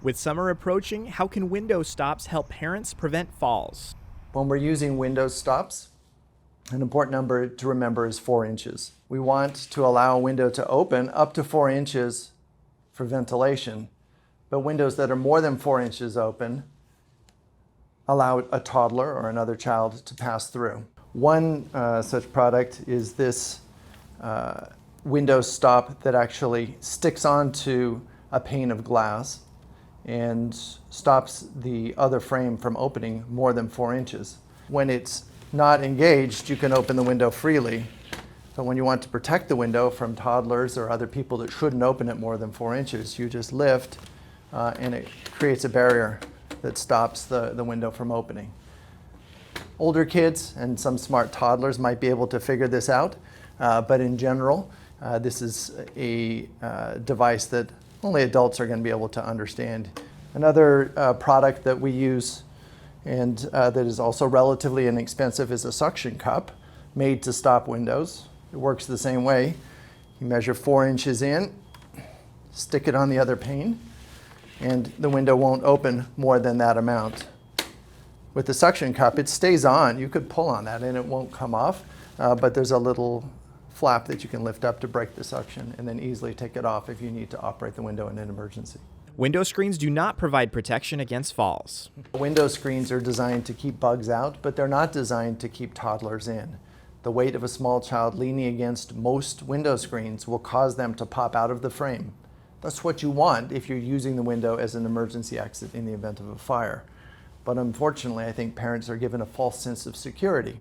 With summer approaching, how can window stops help parents prevent falls? When we're using window stops, an important number to remember is 4 inches. We want to allow a window to open up to 4 inches for ventilation, but windows that are more than 4 inches open allow a toddler or another child to pass through. One such product is this window stop that actually sticks onto a pane of glass and stops the other frame from opening more than 4 inches. When it's not engaged, you can open the window freely, but when you want to protect the window from toddlers or other people that shouldn't open it more than 4 inches, you just lift and it creates a barrier that stops the window from opening. Older kids and some smart toddlers might be able to figure this out, but in general, this is a device that only adults are going to be able to understand. Another product that we use and that is also relatively inexpensive is a suction cup made to stop windows. It works the same way. You measure 4 inches in, stick it on the other pane, and the window won't open more than that amount. With the suction cup, it stays on. You could pull on that and it won't come off, but there's a little flap that you can lift up to break the suction and then easily take it off if you need to operate the window in an emergency. Window screens do not provide protection against falls. Window screens are designed to keep bugs out, but they're not designed to keep toddlers in. The weight of a small child leaning against most window screens will cause them to pop out of the frame. That's what you want if you're using the window as an emergency exit in the event of a fire. But unfortunately, I think parents are given a false sense of security.